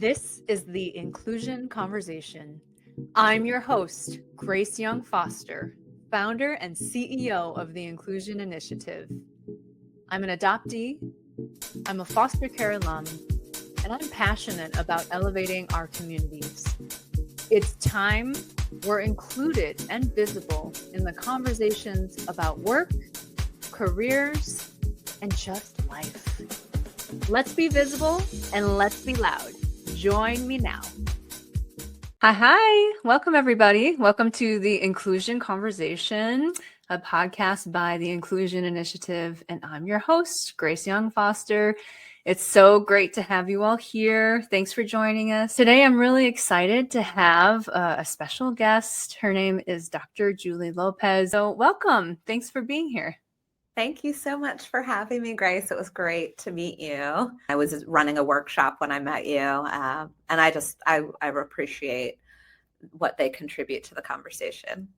This is the Inclusion Conversation. I'm your host, Grace Young Foster, founder and CEO of the Inclusion Initiative. I'm an adoptee, I'm a foster care alum, and I'm passionate about elevating our communities. It's time we're included and visible in the conversations about work, careers, and just life. Let's be visible and let's be loud. Join me now. Hi. Welcome, everybody. Welcome to the Inclusion Conversation, a podcast by the Inclusion Initiative. And I'm your host, Grace Young Foster. It's so great to have you all here. Thanks for joining us. Today, I'm really excited to have a special guest. Her name is Dr. Julie Lopez. So welcome. Thanks for being here. Thank you so much for having me, Grace. It was great to meet you. I was running a workshop when I met you, and I appreciate what they contribute to the conversation.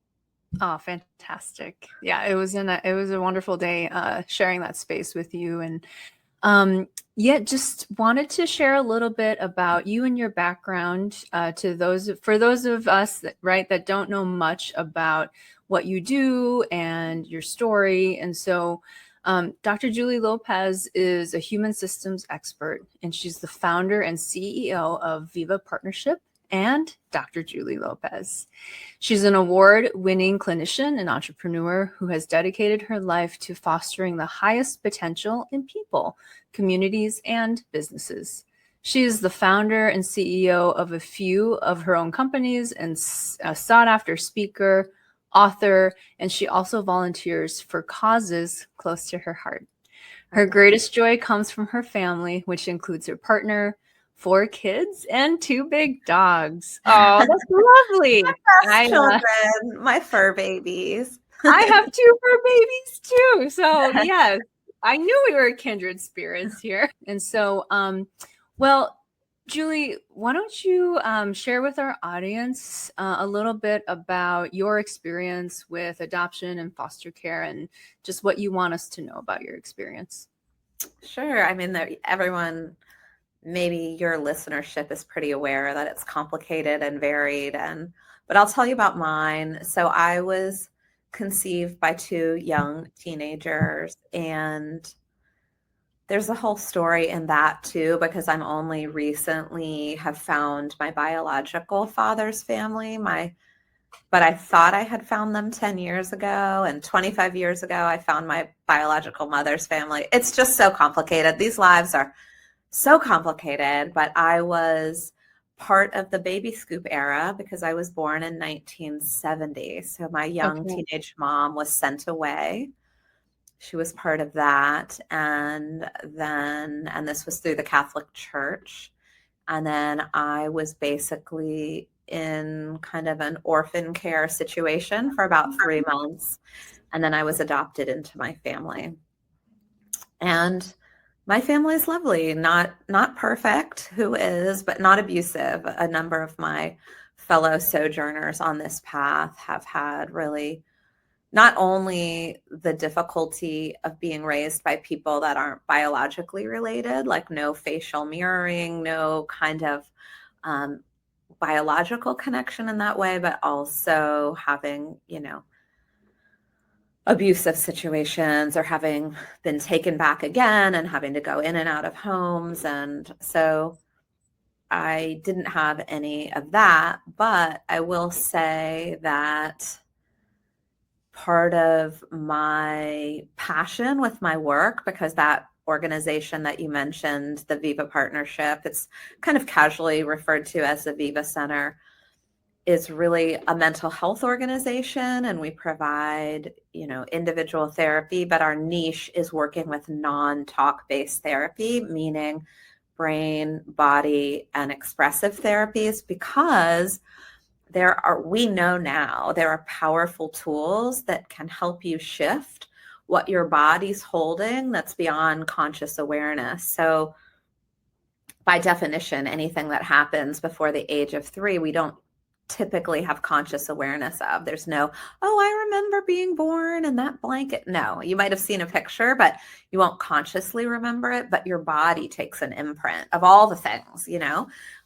Oh, fantastic. Yeah, it was a wonderful day sharing that space with you. And just wanted to share a little bit about you and your background for those of us that don't know much about what you do and your story. And so Dr. Julie Lopez is a human systems expert, and she's the founder and CEO of Viva Partnership and Dr. Julie Lopez. She's an award-winning clinician and entrepreneur who has dedicated her life to fostering the highest potential in people, communities, and businesses. She is the founder and CEO of a few of her own companies and a sought-after speaker, author, and she also volunteers for causes close to her heart. Her greatest joy comes from her family, which includes her partner, 4 kids, and 2 big dogs. Oh, that's lovely. My children, my fur babies. I have 2 fur babies too. So yes, I knew we were kindred spirits here. And so, Julie, why don't you share with our audience a little bit about your experience with adoption and foster care and just what you want us to know about your experience? Sure. I mean, everyone, maybe your listenership is pretty aware that it's complicated and varied, but I'll tell you about mine. So I was conceived by 2 young teenagers, and there's a whole story in that too, because I'm only recently have found my biological father's family, but I thought I had found them 10 years ago, and 25 years ago, I found my biological mother's family. It's just so complicated. These lives are so complicated, but I was part of the baby scoop era because I was born in 1970. So my young teenage mom was sent away. She was part of that. And this was through the Catholic Church. And then I was basically in kind of an orphan care situation for about 3 months. And then I was adopted into my family. And my family is lovely, not perfect, who is, but not abusive. A number of my fellow sojourners on this path have had really not only the difficulty of being raised by people that aren't biologically related, like no facial mirroring, no kind of biological connection in that way, but also having, abusive situations or having been taken back again and having to go in and out of homes. And so I didn't have any of that, but I will say that part of my passion with my work, because that organization that you mentioned, the Viva Partnership, it's kind of casually referred to as the Viva Center, is really a mental health organization, and we provide, individual therapy, but our niche is working with non-talk based therapy, meaning brain, body, and expressive therapies, because we know now there are powerful tools that can help you shift what your body's holding that's beyond conscious awareness. So by definition, anything that happens before the age of 3, we don't typically have conscious awareness of. There's no, oh, I remember being born and that blanket. No, you might have seen a picture, but you won't consciously remember it, but your body takes an imprint of all the things,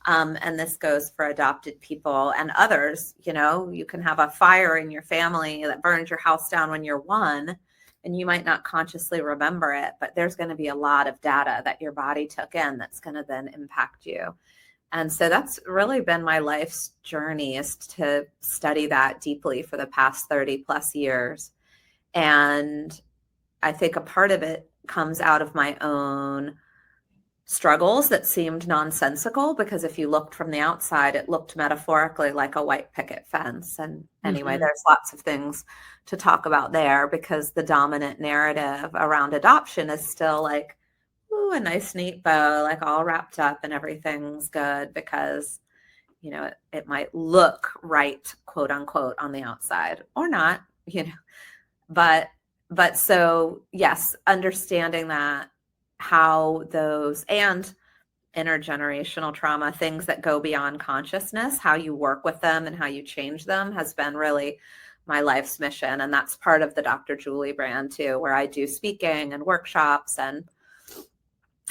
and this goes for adopted people and others. You can have a fire in your family that burns your house down when you're 1, and you might not consciously remember it, but there's going to be a lot of data that your body took in that's going to then impact you. And so that's really been my life's journey, is to study that deeply for the past 30 plus years. And I think a part of it comes out of my own struggles that seemed nonsensical, because if you looked from the outside, it looked metaphorically like a white picket fence. And anyway, there's lots of things to talk about there, because the dominant narrative around adoption is still like, ooh, a nice neat bow, like all wrapped up and everything's good, because it might look right, quote unquote, on the outside, or not, but so yes, understanding that, how those and intergenerational trauma, things that go beyond consciousness, how you work with them and how you change them, has been really my life's mission. And that's part of the Dr. Julie brand too, where I do speaking and workshops, and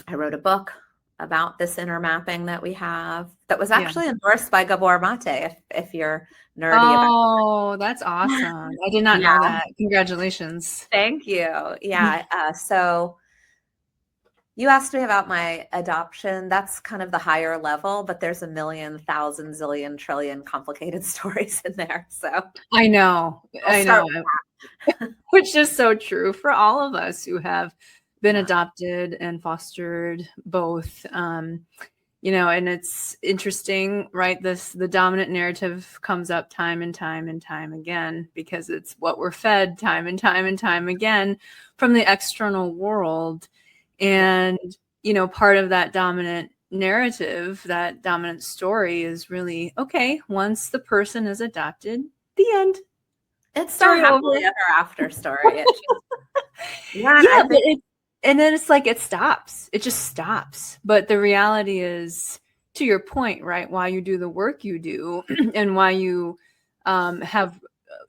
I wrote a book about this inner mapping that we have, that was actually endorsed by Gabor Mate, if you're nerdy about it. Oh, that's awesome. I did not know that. Congratulations. Thank you. Yeah. So you asked me about my adoption. That's kind of the higher level, but there's a million, thousand, zillion, trillion complicated stories in there. So I know. Which is so true for all of us who have been adopted and fostered both. And it's interesting, right? The dominant narrative comes up time and time and time again, because it's what we're fed time and time and time again from the external world. And, part of that dominant narrative, that dominant story, is really, okay, once the person is adopted, the end. It's so happily ever after story. And then it's like it stops. It just stops. But the reality is, to your point, right, why you do the work you do and why you have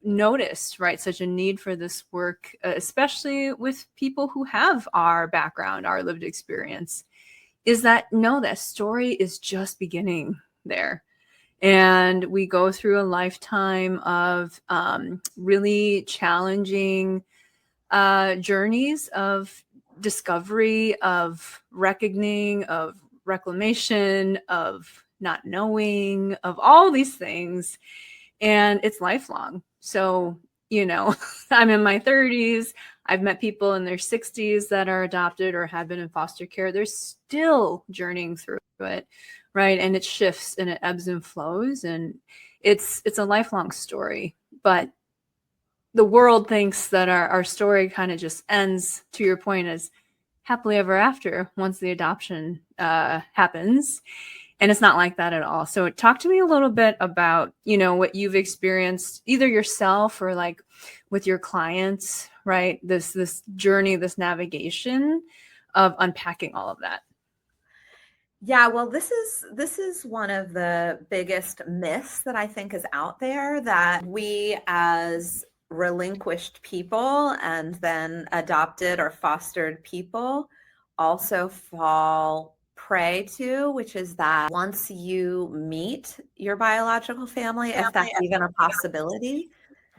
noticed, right, such a need for this work, especially with people who have our background, our lived experience, is that that story is just beginning there. And we go through a lifetime of really challenging journeys of discovery, of reckoning, of reclamation, of not knowing, of all these things. And it's lifelong. So, I'm in my 30s. I've met people in their 60s that are adopted or have been in foster care. They're still journeying through it, right? And it shifts and it ebbs and flows, and it's a lifelong story. But the world thinks that our story kind of just ends, to your point, as happily ever after once the adoption happens. And it's not like that at all. So talk to me a little bit about, what you've experienced either yourself or like with your clients, right? This journey, this navigation of unpacking all of that. Yeah, well, this is one of the biggest myths that I think is out there, that we as relinquished people and then adopted or fostered people also fall prey to, which is that once you meet your biological family, if that's even a possibility,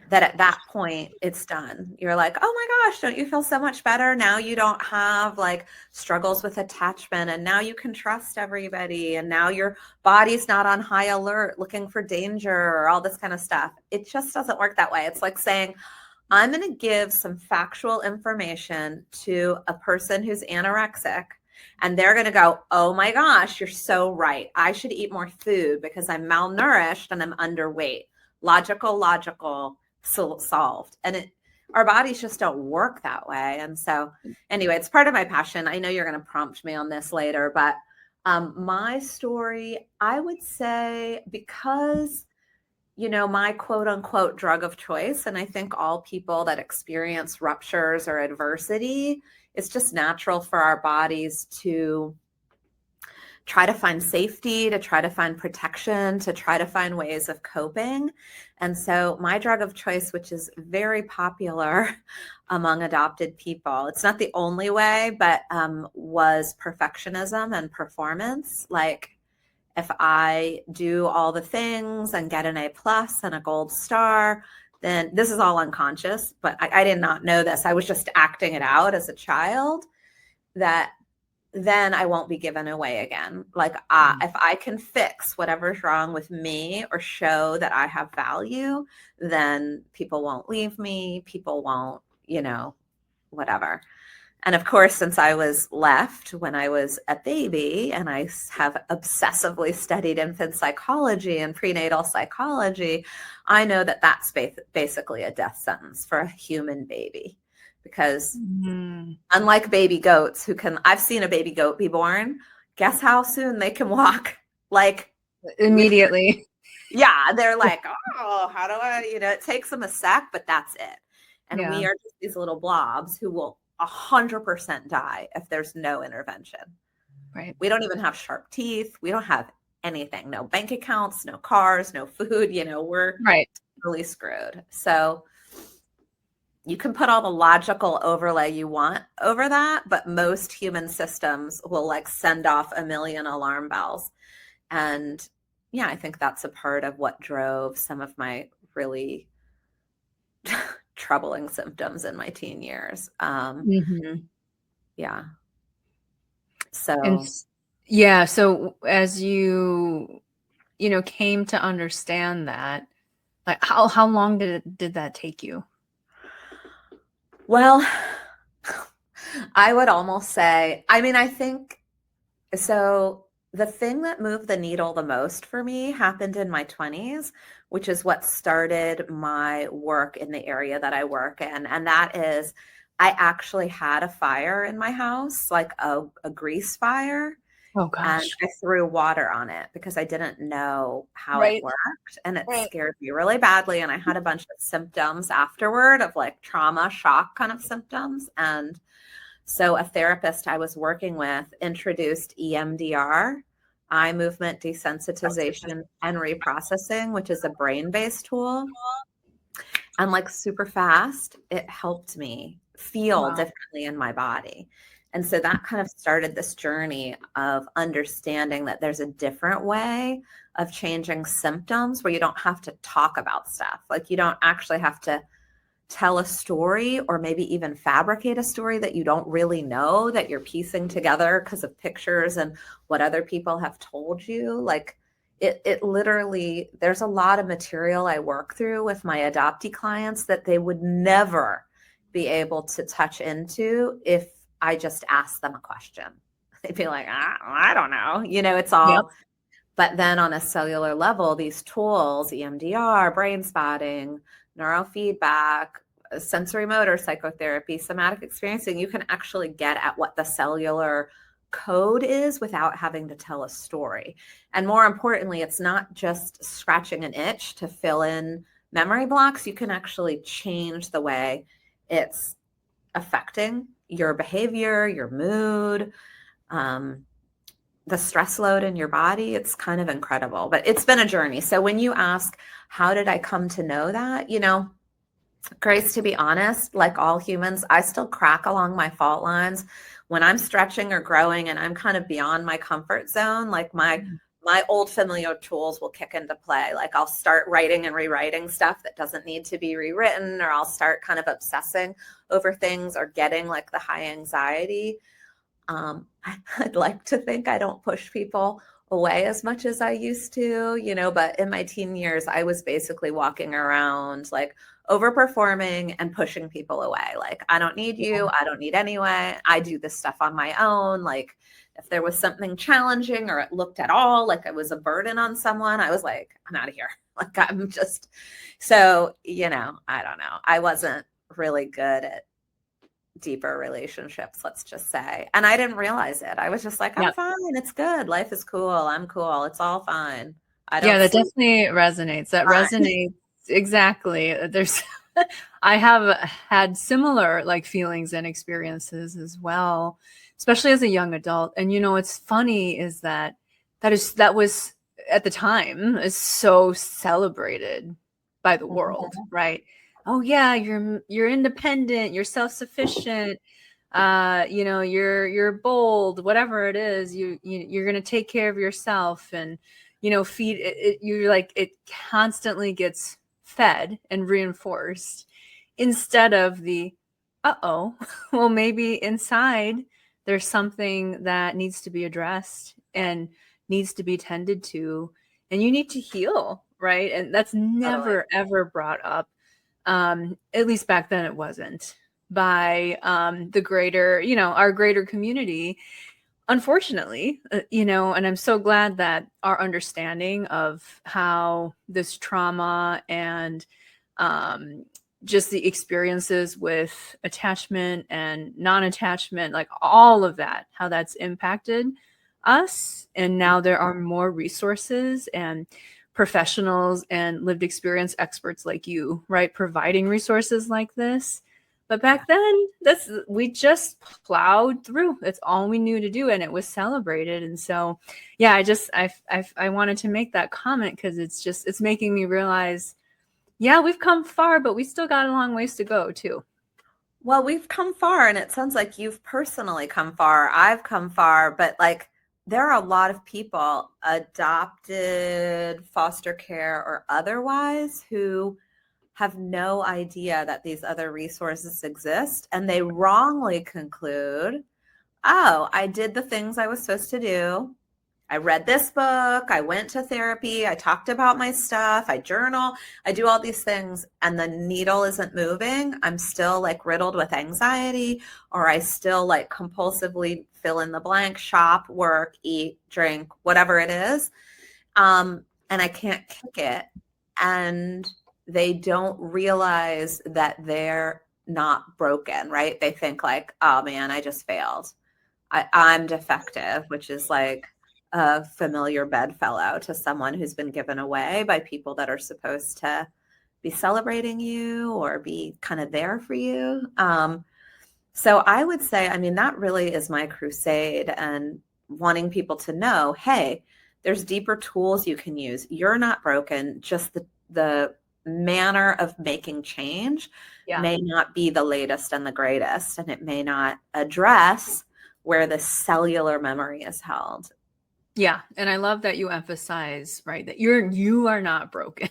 that at that point it's done. You're like, oh my gosh, don't you feel so much better? Now you don't have like struggles with attachment, and now you can trust everybody, and now your body's not on high alert looking for danger or all this kind of stuff. It just doesn't work that way. It's like saying, I'm going to give some factual information to a person who's anorexic, and they're going to go, oh my gosh, you're so right. I should eat more food because I'm malnourished and I'm underweight. Logical, solved. And our bodies just don't work that way. And so anyway, it's part of my passion. I know you're going to prompt me on this later, but my story, I would say, because my quote unquote drug of choice, and I think all people that experience ruptures or adversity, it's just natural for our bodies to try to find safety, to try to find protection, to try to find ways of coping. And so my drug of choice, which is very popular among adopted people, it's not the only way, but was perfectionism and performance. Like, if I do all the things and get an A+ and a gold star, then this is all unconscious, but I did not know this. I was just acting it out as a child, that then I won't be given away again. Like, if I can fix whatever's wrong with me or show that I have value, then people won't leave me. People won't, whatever. And of course, since I was left when I was a baby, and I have obsessively studied infant psychology and prenatal psychology, I know that that's basically a death sentence for a human baby. Because unlike baby goats I've seen a baby goat be born, guess how soon they can walk? Like immediately. Yeah, they're like, oh, how do I, it takes them a sec, but that's it. And we are just these little blobs who will 100% die if there's no intervention. Right. We don't even have sharp teeth. We don't have anything, no bank accounts, no cars, no food, we're really screwed. So you can put all the logical overlay you want over that, but most human systems will like send off a million alarm bells. And yeah, I think that's a part of what drove some of my really troubling symptoms in my teen years. Yeah. So, so as you came to understand that, like how long did that take you? Well, I would almost say, I think, so the thing that moved the needle the most for me happened in my 20s, which is what started my work in the area that I work in. And that is, I actually had a fire in my house, like a grease fire. Oh gosh. And I threw water on it because I didn't know how it worked. And it scared me really badly. And I had a bunch of symptoms afterward of like trauma, shock kind of symptoms. And so a therapist I was working with introduced EMDR, eye movement desensitization and reprocessing, which is a brain-based tool. And like super fast, it helped me feel differently in my body. And so that kind of started this journey of understanding that there's a different way of changing symptoms where you don't have to talk about stuff. Like, you don't actually have to tell a story or maybe even fabricate a story that you don't really know, that you're piecing together because of pictures and what other people have told you. Like, it literally, there's a lot of material I work through with my adoptee clients that they would never be able to touch into if I just asked them a question. They'd be like, I don't know. It's all, but then on a cellular level, these tools, EMDR, brain spotting, neurofeedback, sensory motor psychotherapy, somatic experiencing, you can actually get at what the cellular code is without having to tell a story. And more importantly, it's not just scratching an itch to fill in memory blocks. You can actually change the way it's affecting your behavior, your mood, the stress load in your body. It's kind of incredible, but it's been a journey. So when you ask, how did I come to know that? Grace, to be honest, like all humans, I still crack along my fault lines when I'm stretching or growing and I'm kind of beyond my comfort zone. Like my old familiar tools will kick into play. Like, I'll start writing and rewriting stuff that doesn't need to be rewritten, or I'll start kind of obsessing over things or getting like the high anxiety. I'd like to think I don't push people away as much as I used to, but in my teen years, I was basically walking around like overperforming and pushing people away. Like, I don't need you. I don't need anyway. I do this stuff on my own. Like, if there was something challenging or it looked at all like it was a burden on someone, I was like, I'm out of here. Like, I'm just, so, I don't know. I wasn't really good at deeper relationships, let's just say. And I didn't realize it. I was just like, I'm fine. It's good. Life is cool. I'm cool. It's all fine. That definitely resonates. That resonates. Exactly. There's, I have had similar like feelings and experiences as well. especially as a young adult. And, what's funny is that was at the time is so celebrated by the world, right? Oh yeah, you're independent, you're self-sufficient, you're bold, whatever it is, you're going to take care of yourself, and feed it, you're like, it constantly gets fed and reinforced, instead of the well, maybe inside there's something that needs to be addressed and needs to be tended to, and you need to heal, right? And that's never ever brought up, at least back then it wasn't, by the greater, our greater community, unfortunately. And I'm so glad that our understanding of how this trauma and just the experiences with attachment and non-attachment, like all of that, how that's impacted us. And now there are more resources and professionals and lived experience experts like you, right, providing resources like this. But back then, we just plowed through. That's all we knew to do, and it was celebrated. And so, yeah, I wanted to make that comment, because it's making me realize, yeah, we've come far, but we still got a long ways to go too. Well, we've come far, and it sounds like you've personally come far. I've come far, but like, there are a lot of people, adopted, foster care, or otherwise, who have no idea that these other resources exist, and they wrongly conclude, oh, I did the things I was supposed to do. I read this book, I went to therapy, I talked about my stuff, I journal, I do all these things, and the needle isn't moving. I'm still like riddled with anxiety, or I still like compulsively fill in the blank, shop, work, eat, drink, whatever it is. And I can't kick it. And they don't realize that they're not broken, right? They think like, oh man, I just failed. I'm defective, which is like a familiar bedfellow to someone who's been given away by people that are supposed to be celebrating you or be kind of there for you. So I would say, I mean, that really is my crusade, and wanting people to know, hey, there's deeper tools you can use. You're not broken. Just the manner of making change may not be the latest and the greatest, and it may not address where the cellular memory is held. Yeah. And I love that you emphasize, right, that you are not broken.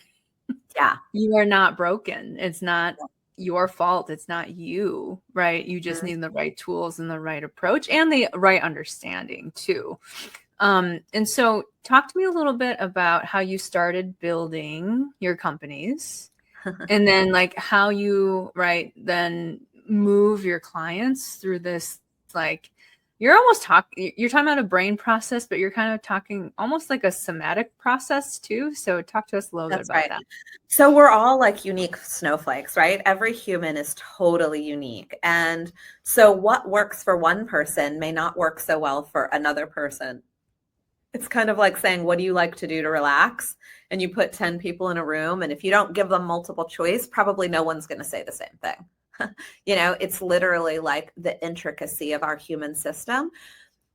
Yeah. You are not broken. It's not your fault. It's not you, right? You just need the right tools and the right approach and the right understanding too. And so talk to me a little bit about how you started building your companies, and then like how you, right, then move your clients through this, like, you're talking about a brain process, but you're kind of talking almost like a somatic process too. So talk to us a little bit about that. So we're all like unique snowflakes, right? Every human is totally unique. And so what works for one person may not work so well for another person. It's kind of like saying, what do you like to do to relax? And you put 10 people in a room, and if you don't give them multiple choice, probably no one's going to say the same thing. It's literally like the intricacy of our human system.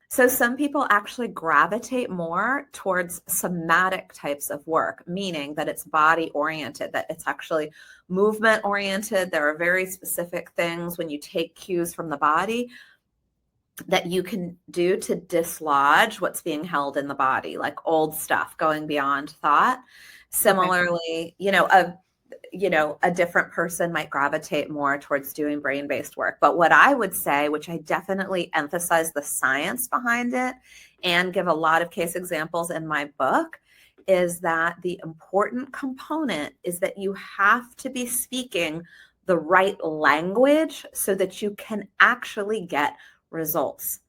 So some people actually gravitate more towards somatic types of work, meaning that it's body oriented, that it's actually movement oriented. There are very specific things when you take cues from the body that you can do to dislodge what's being held in the body, like old stuff going beyond thought. Similarly, a different person might gravitate more towards doing brain-based work. But what I would say, which I definitely emphasize the science behind it and give a lot of case examples in my book, is that the important component is that you have to be speaking the right language so that you can actually get results.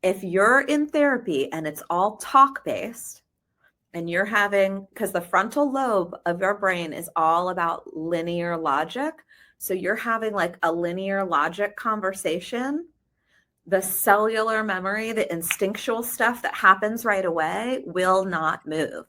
If you're in therapy and it's all talk-based, and you're having, because the frontal lobe of your brain is all about linear logic. So you're having like a linear logic conversation. The cellular memory, the instinctual stuff that happens right away will not move.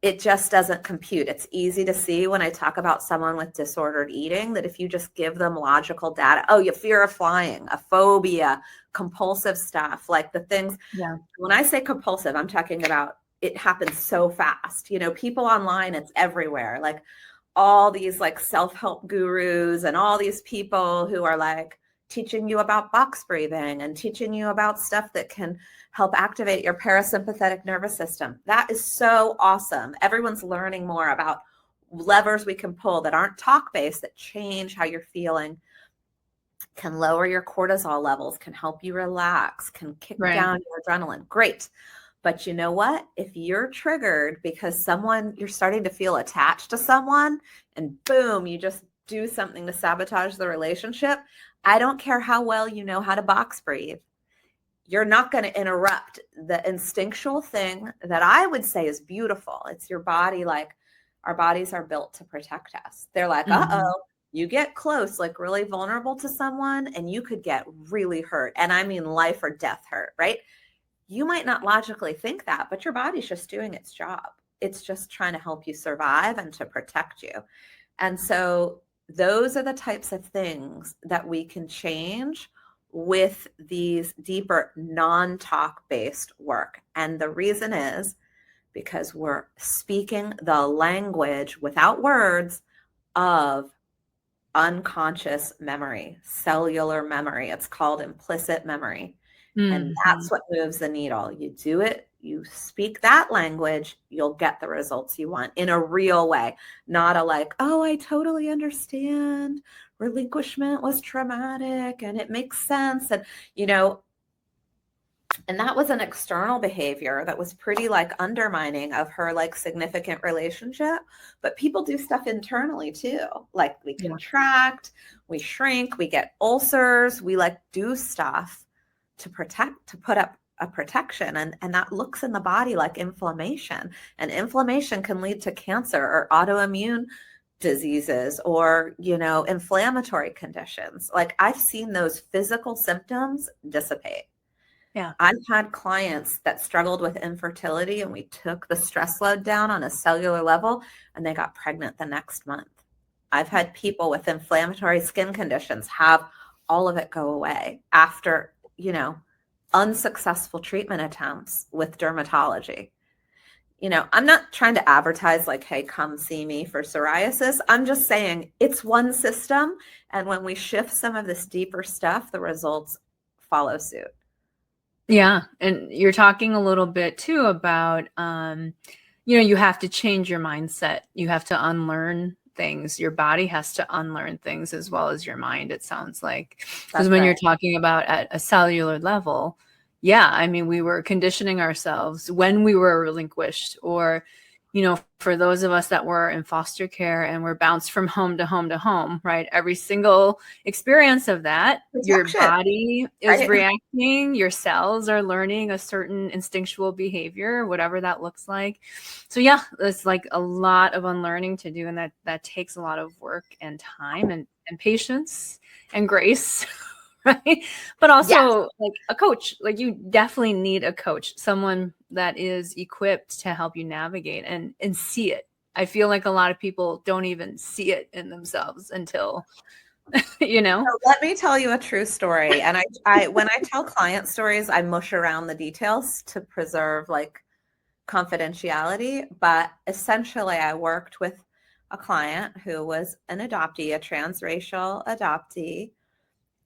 it just doesn't compute. It's easy to see when I talk about someone with disordered eating that if you just give them logical data, oh, you fear of flying, a phobia, compulsive stuff, like the things. Yeah. When I say compulsive, I'm talking about it happens so fast. You know, people online, it's everywhere. Like all these like self-help gurus and all these people who are like teaching you about box breathing and teaching you about stuff that can help activate your parasympathetic nervous system. That is so awesome. Everyone's learning more about levers we can pull that aren't talk-based, that change how you're feeling, can lower your cortisol levels, can help you relax, can kick down your adrenaline. Great. But you know what? If you're triggered because you're starting to feel attached to someone and boom, you just do something to sabotage the relationship, I don't care how well you know how to box breathe. You're not going to interrupt the instinctual thing that I would say is beautiful. It's your body. Like our bodies are built to protect us. They're like, uh-oh, you get close, like really vulnerable to someone and you could get really hurt. And I mean life or death hurt, right? You might not logically think that, but your body's just doing its job. It's just trying to help you survive and to protect you. And so those are the types of things that we can change with these deeper non-talk based work. And the reason is because we're speaking the language without words of unconscious memory, cellular memory. It's called implicit memory. And that's what moves the needle. You do it, you speak that language, you'll get the results you want in a real way, not a like, oh, I totally understand. Relinquishment was traumatic and it makes sense. And, you know, and that was an external behavior that was pretty like undermining of her like significant relationship. But people do stuff internally too. Like we contract, we shrink, we get ulcers, we like do stuff to protect, to put up a protection. And that looks in the body like inflammation. And inflammation can lead to cancer or autoimmune diseases or, you know, inflammatory conditions. Like I've seen those physical symptoms dissipate. Yeah. I've had clients that struggled with infertility and we took the stress load down on a cellular level and they got pregnant the next month. I've had people with inflammatory skin conditions have all of it go away after, you know, unsuccessful treatment attempts with dermatology. You know, I'm not trying to advertise like, hey, come see me for psoriasis. I'm just saying it's one system. And when we shift some of this deeper stuff, the results follow suit. Yeah. And you're talking a little bit too about, you know, you have to change your mindset. You have to unlearn things. Your body has to unlearn things as well as your mind, it sounds like. Because when you're talking about at a cellular level, yeah, I mean, we were conditioning ourselves when we were relinquished, or, you know, for those of us that were in foster care and were bounced from home to home to home, right? Every single experience of that, your body is reacting, your cells are learning a certain instinctual behavior, whatever that looks like. So yeah, it's like a lot of unlearning to do. And that takes a lot of work and time and patience and grace. Right. But also like a coach, like you definitely need a coach, someone that is equipped to help you navigate and see it. I feel like a lot of people don't even see it in themselves until, you know. So let me tell you a true story. And I when I tell client stories, I mush around the details to preserve like confidentiality. But essentially, I worked with a client who was an adoptee, a transracial adoptee.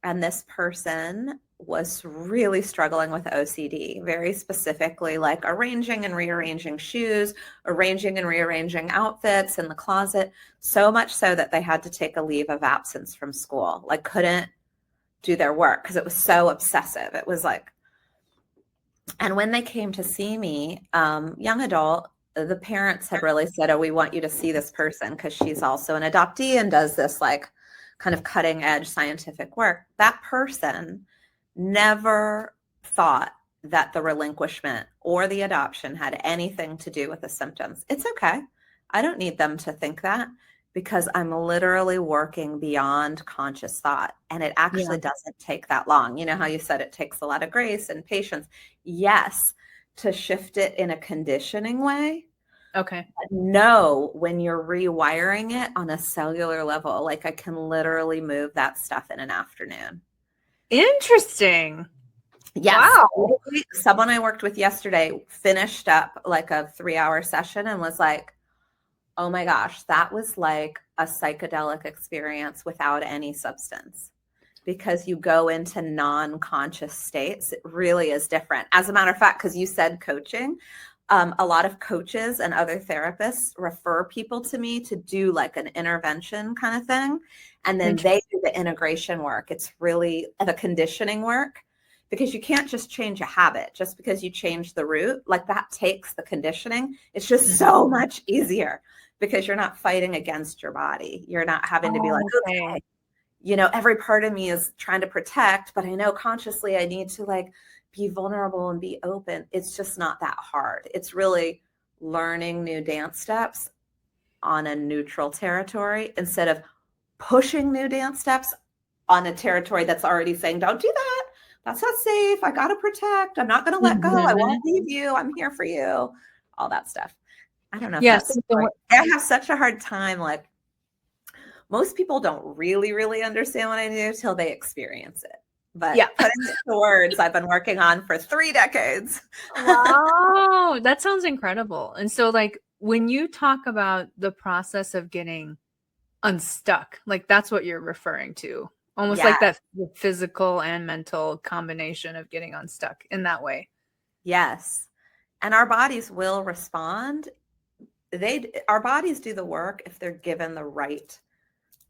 And this person was really struggling with OCD, very specifically like arranging and rearranging shoes, arranging and rearranging outfits in the closet, so much so that they had to take a leave of absence from school, like couldn't do their work because it was so obsessive. It was like, and when they came to see me, young adult, the parents had really said, oh, we want you to see this person because she's also an adoptee and does this like kind of cutting edge scientific work. That person never thought that the relinquishment or the adoption had anything to do with the symptoms. It's okay. I don't need them to think that because I'm literally working beyond conscious thought. And it actually doesn't take that long. You know how you said it takes a lot of grace and patience. Yes, to shift it in a conditioning way. Okay. Know when you're rewiring it on a cellular level. Like I can literally move that stuff in an afternoon. Interesting. Yes. Wow. Someone I worked with yesterday finished up like a 3-hour session and was like, oh my gosh, that was like a psychedelic experience without any substance, because you go into non-conscious states. It really is different. As a matter of fact, because you said coaching, a lot of coaches and other therapists refer people to me to do like an intervention kind of thing. And then they do the integration work. It's really the conditioning work, because you can't just change a habit just because you change the root. Like that takes the conditioning. It's just so much easier because you're not fighting against your body. You're not having to be like, okay, you know, every part of me is trying to protect, but I know consciously I need to like be vulnerable and be open. It's just not that hard. It's really learning new dance steps on a neutral territory instead of pushing new dance steps on a territory that's already saying, don't do that. That's not safe. I got to protect. I'm not going to let go. I won't leave you. I'm here for you. All that stuff. I don't know if that's right. I have such a hard time. Like most people don't really understand what I do till they experience it. But putting it into words, I've been working on for 3 decades. Wow, that sounds incredible. And so like when you talk about the process of getting unstuck, like that's what you're referring to. Almost like that physical and mental combination of getting unstuck in that way. Yes. And our bodies will respond. Our bodies do the work if they're given the right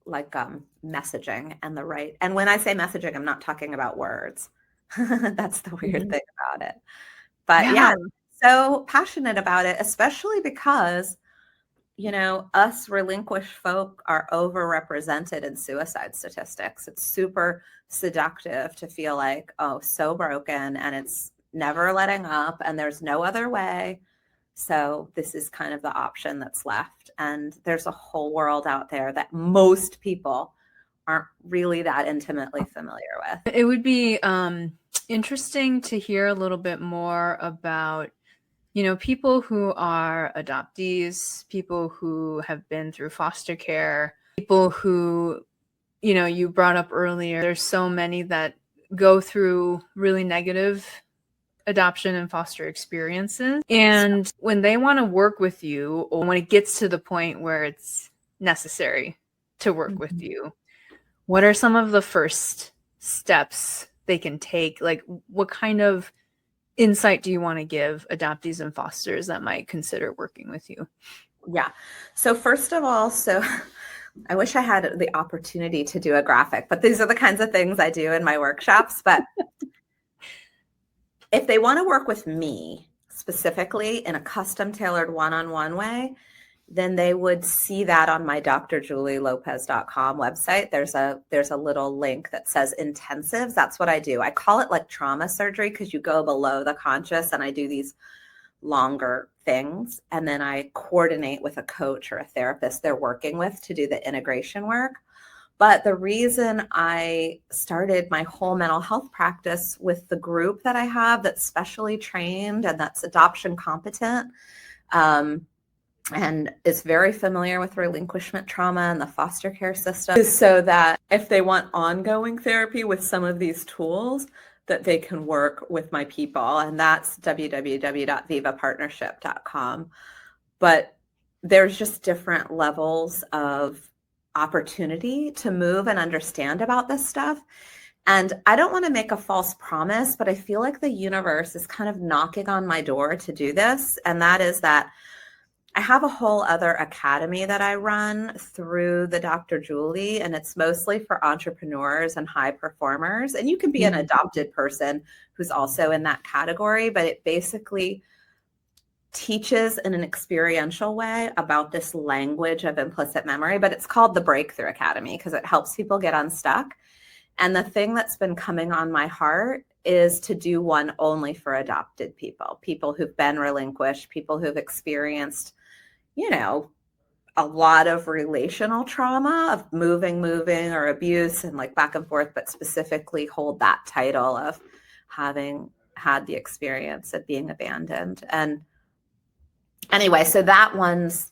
like messaging and the right. And when I say messaging, I'm not talking about words. That's the weird thing about it. But yeah, I'm so passionate about it, especially because, you know, us relinquished folk are overrepresented in suicide statistics. It's super seductive to feel like, oh, so broken and it's never letting up and there's no other way. So this is kind of the option that's left. And there's a whole world out there that most people aren't really that intimately familiar with. It would be interesting to hear a little bit more about, you know, people who are adoptees, people who have been through foster care, people who, you know, you brought up earlier, there's so many that go through really negative adoption and foster experiences. And when they want to work with you, or when it gets to the point where it's necessary to work with you, what are some of the first steps they can take? Like what kind of insight do you want to give adoptees and fosters that might consider working with you? Yeah. So first of all, I wish I had the opportunity to do a graphic, but these are the kinds of things I do in my workshops. But if they want to work with me specifically in a custom tailored one-on-one way, then they would see that on my drjulielopez.com website. There's a little link that says intensives. That's what I do. I call it like trauma surgery because you go below the conscious and I do these longer things. And then I coordinate with a coach or a therapist they're working with to do the integration work. But the reason I started my whole mental health practice with the group that I have that's specially trained and that's adoption competent, and is very familiar with relinquishment trauma and the foster care system, is so that if they want ongoing therapy with some of these tools, that they can work with my people. And that's www.vivapartnership.com. But there's just different levels of opportunity to move and understand about this stuff. And I don't want to make a false promise, but I feel like the universe is kind of knocking on my door to do this. And that is that I have a whole other academy that I run through the Dr. Julie, and it's mostly for entrepreneurs and high performers. And you can be an adopted person who's also in that category, but it basically teaches in an experiential way about this language of implicit memory, but it's called the Breakthrough Academy because it helps people get unstuck. And the thing that's been coming on my heart is to do one only for adopted people, people who've been relinquished, people who've experienced, you know, a lot of relational trauma of moving or abuse and like back and forth, but specifically hold that title of having had the experience of being abandoned. And Anyway, so that one's,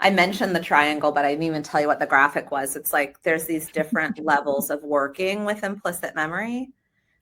I mentioned the triangle, but I didn't even tell you what the graphic was. It's like there's these different levels of working with implicit memory.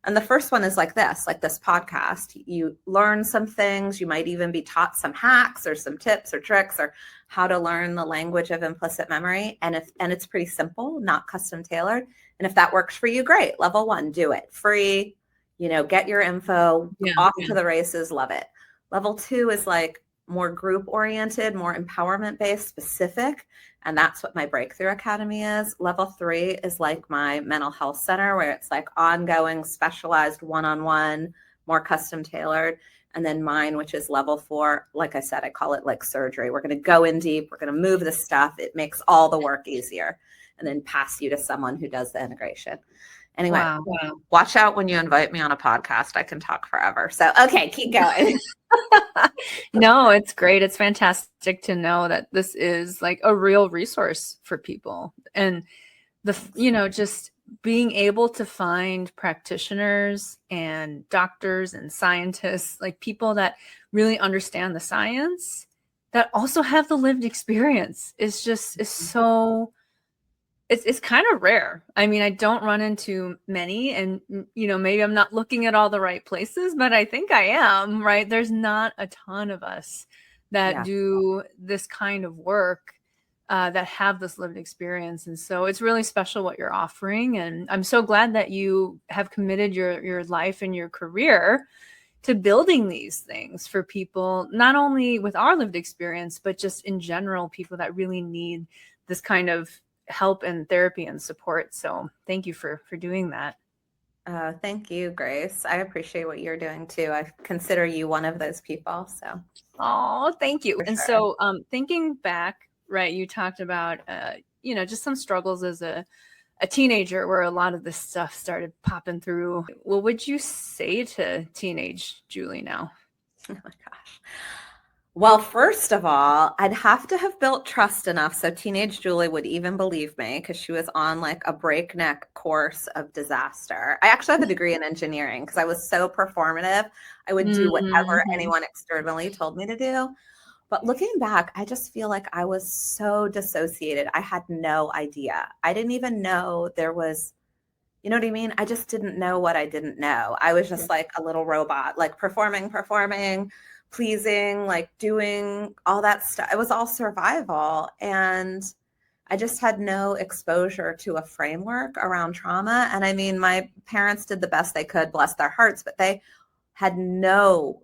And the first one is like this podcast. You learn some things. You might even be taught some hacks or some tips or tricks or how to learn the language of implicit memory. And it's pretty simple, not custom tailored. And if that works for you, great. Level 1, do it. Free, get your info, off to the races, love it. Level 2 is like more group oriented, more empowerment based, specific. And that's what my Breakthrough Academy is. Level 3 is like my mental health center, where it's like ongoing, specialized, one-on-one, more custom tailored. And then mine, which is level 4, like I said, I call it like surgery. We're going to go in deep. We're going to move the stuff. It makes all the work easier, and then pass you to someone who does the integration. Anyway, Wow. Watch out when you invite me on a podcast. I can talk forever. So, okay, keep going. No, it's great. It's fantastic to know that this is like a real resource for people. And just being able to find practitioners and doctors and scientists, like people that really understand the science, that also have the lived experience is so, it's kind of rare. I mean, I don't run into many, and maybe I'm not looking at all the right places, but I think I am, right? There's not a ton of us that do this kind of work, that have this lived experience. And so it's really special what you're offering. And I'm so glad that you have committed your life and your career to building these things for people, not only with our lived experience, but just in general, people that really need this kind of help and therapy and support. So thank you for doing that. Thank you, Grace. I appreciate what you're doing too. I consider you one of those people. So, thank you. And so, thinking back, right, you talked about, just some struggles as a teenager where a lot of this stuff started popping through. What would you say to teenage Julie now? Oh my gosh. Well, first of all, I'd have to have built trust enough so teenage Julie would even believe me, because she was on like a breakneck course of disaster. I actually have a degree in engineering because I was so performative. I would do whatever anyone externally told me to do. But looking back, I just feel like I was so dissociated. I had no idea. I didn't even know there was, you know what I mean? I just didn't know what I didn't know. I was just like a little robot, like performing, pleasing, like doing all that stuff. It was all survival. And I just had no exposure to a framework around trauma. And I mean, my parents did the best they could, bless their hearts, but they had no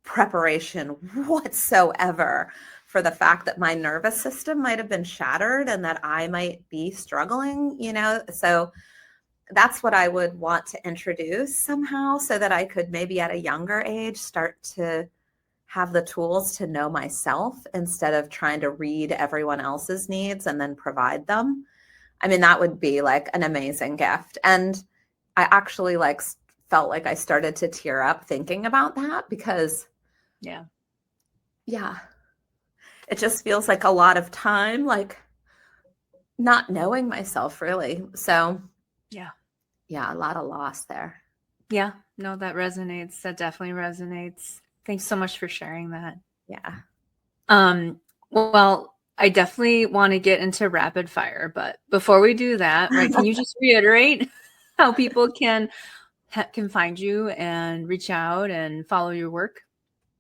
preparation whatsoever for the fact that my nervous system might have been shattered and that I might be struggling, So that's what I would want to introduce somehow, so that I could maybe at a younger age start to have the tools to know myself instead of trying to read everyone else's needs and then provide them. I mean, that would be like an amazing gift. And I actually felt like I started to tear up thinking about that, because yeah, it just feels like a lot of time, like not knowing myself really. So yeah, a lot of loss there. Yeah, no, that resonates. That definitely resonates. Thanks so much for sharing that. Yeah. Well, I definitely want to get into rapid fire, but before we do that, right, can you just reiterate how people can find you and reach out and follow your work?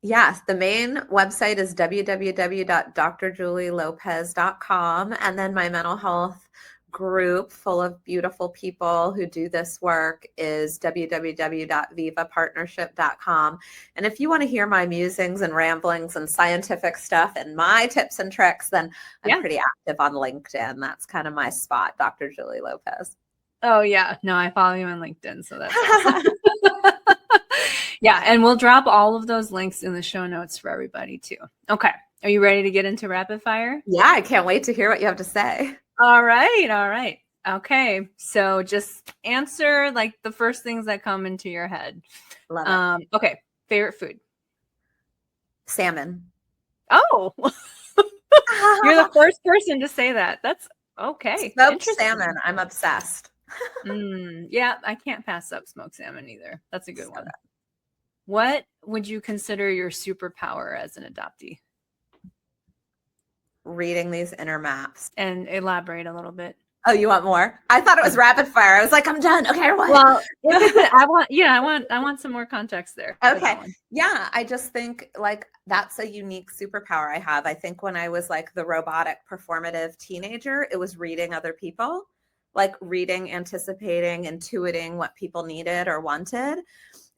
Yes, the main website is www.drjulielopez.com. And then my mental health group full of beautiful people who do this work is www.vivapartnership.com. And if you want to hear my musings and ramblings and scientific stuff and my tips and tricks, then I'm pretty active on LinkedIn. That's kind of my spot, Dr. Julie Lopez. Oh yeah, no, I follow you on LinkedIn, so that's awesome. Yeah, and we'll drop all of those links in the show notes for everybody too. Okay, are you ready to get into rapid fire? Yeah, I can't wait to hear what you have to say. All right. Okay, so just answer like the first things that come into your head. Love it. Okay, favorite food? Salmon. Oh, you're the first person to say that. That's okay. Smoked salmon. I'm obsessed. Yeah, I can't pass up smoked salmon either. That's a good one. What would you consider your superpower as an adoptee? reading these inner maps. And elaborate a little bit. Oh, you want more? I thought it was rapid fire. I was like, I'm done. Okay, what? Well, I want some more context there. Okay. Yeah. I just think like that's a unique superpower I have. I think when I was like the robotic performative teenager, it was reading other people, like reading, anticipating, intuiting what people needed or wanted.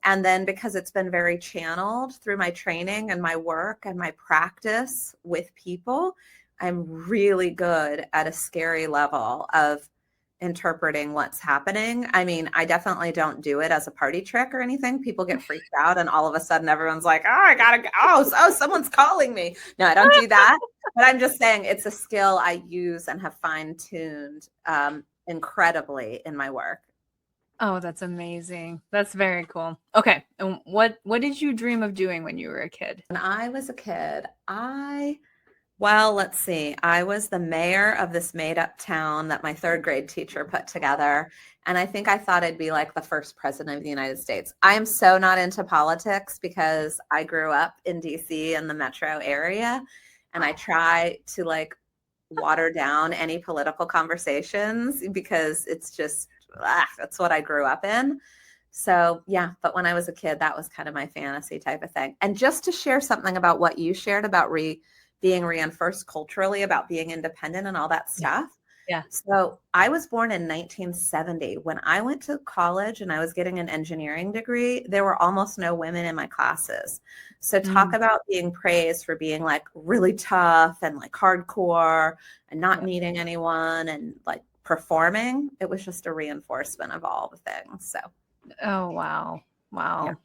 And then because it's been very channeled through my training and my work and my practice with people, I'm really good at a scary level of interpreting what's happening. I mean, I definitely don't do it as a party trick or anything. People get freaked out and all of a sudden everyone's like, oh, I gotta go. Oh, someone's calling me. No, I don't do that. But I'm just saying it's a skill I use and have fine-tuned incredibly in my work. Oh, that's amazing. That's very cool. Okay. And what did you dream of doing when you were a kid? When I was a kid, well, let's see. I was the mayor of this made-up town that my third grade teacher put together. And I think I thought I'd be like the first president of the United States. I am so not into politics because I grew up in DC in the metro area. And I try to like water down any political conversations because it's just, that's what I grew up in. So yeah, but when I was a kid, that was kind of my fantasy type of thing. And just to share something about what you shared about being reinforced culturally about being independent and all that stuff. Yeah. So I was born in 1970. When I went to college and I was getting an engineering degree, there were almost no women in my classes. So talk about being praised for being like really tough and like hardcore and not needing anyone and like performing. It was just a reinforcement of all the things. So. Oh, wow.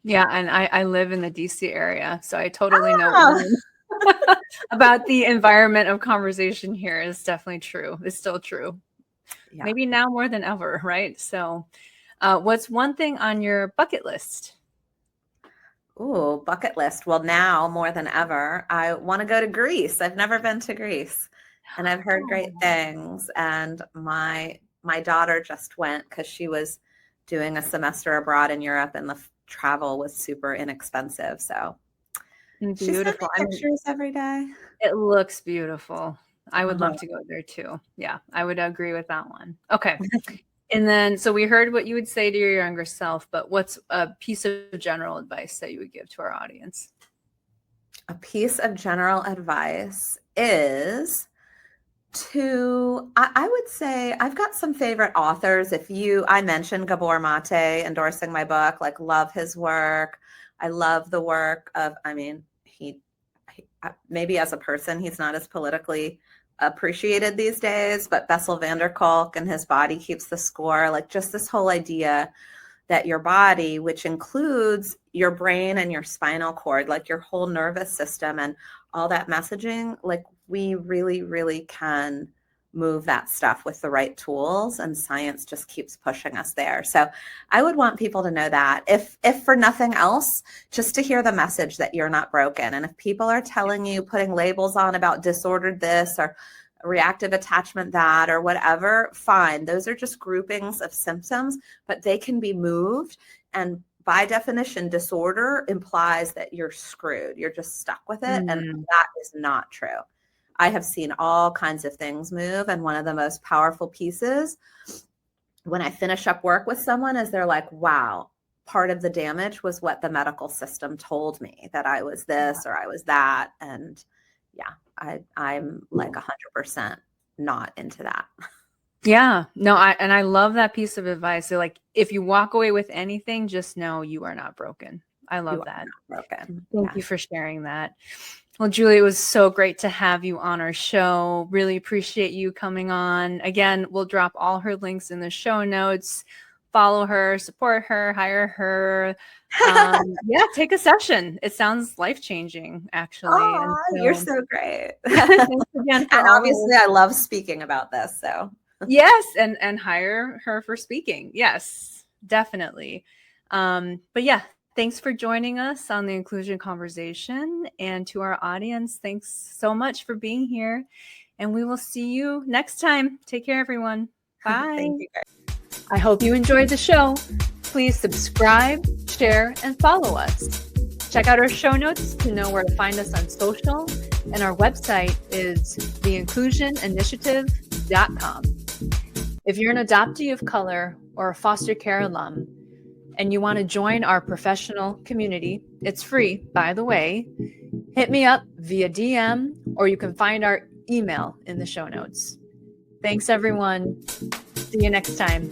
Yeah. And I live in the DC area, so I totally know about the environment of conversation here is definitely true. It's still true. Yeah. Maybe now more than ever, right? So what's one thing on your bucket list? Ooh, bucket list. Well, now more than ever, I want to go to Greece. I've never been to Greece and I've heard great things. And my daughter just went because she was doing a semester abroad in Europe and the travel was super inexpensive. So beautiful. She pictures every day. It looks beautiful. I would love to go there too. Yeah, I would agree with that one. Okay. And then, so we heard what you would say to your younger self, but what's a piece of general advice that you would give to our audience? A piece of general advice is I would say I've got some favorite authors. I mentioned Gabor Mate endorsing my book, like love his work. I love the work of, he maybe as a person, he's not as politically appreciated these days, but Bessel van der Kolk and His Body Keeps the Score, like just this whole idea that your body, which includes your brain and your spinal cord, like your whole nervous system and all that messaging, like we really, really can move that stuff with the right tools, and science just keeps pushing us there. So I would want people to know that, if for nothing else, just to hear the message that you're not broken. And if people are telling you, putting labels on about disordered this or reactive attachment that or whatever, fine. Those are just groupings of symptoms, but they can be moved. And by definition, disorder implies that you're screwed. You're just stuck with it. And that is not true. I have seen all kinds of things move. And one of the most powerful pieces when I finish up work with someone is they're like, wow, part of the damage was what the medical system told me, that I was this or I was that. And yeah, I'm like 100% not into that. Yeah, no, I love that piece of advice. So like, if you walk away with anything, just know you are not broken. I love that. Broken. Thank you for sharing that. Well, Julie, it was so great to have you on our show. Really appreciate you coming on. Again, we'll drop all her links in the show notes. Follow her, support her, hire her. Yeah, take a session. It sounds life-changing, actually. Oh, you're so great. Thanks again. And obviously, I love speaking about this. So yes, and hire her for speaking. Yes, definitely. But yeah. Thanks for joining us on the Inclusion Conversation. And to our audience, thanks so much for being here. And we will see you next time. Take care, everyone. Bye. Thank you. I hope you enjoyed the show. Please subscribe, share, and follow us. Check out our show notes to know where to find us on social. And our website is theinclusioninitiative.com. If you're an adoptee of color or a foster care alum and you want to join our professional community, it's free, by the way. Hit me up via DM, or you can find our email in the show notes. Thanks, everyone. See you next time.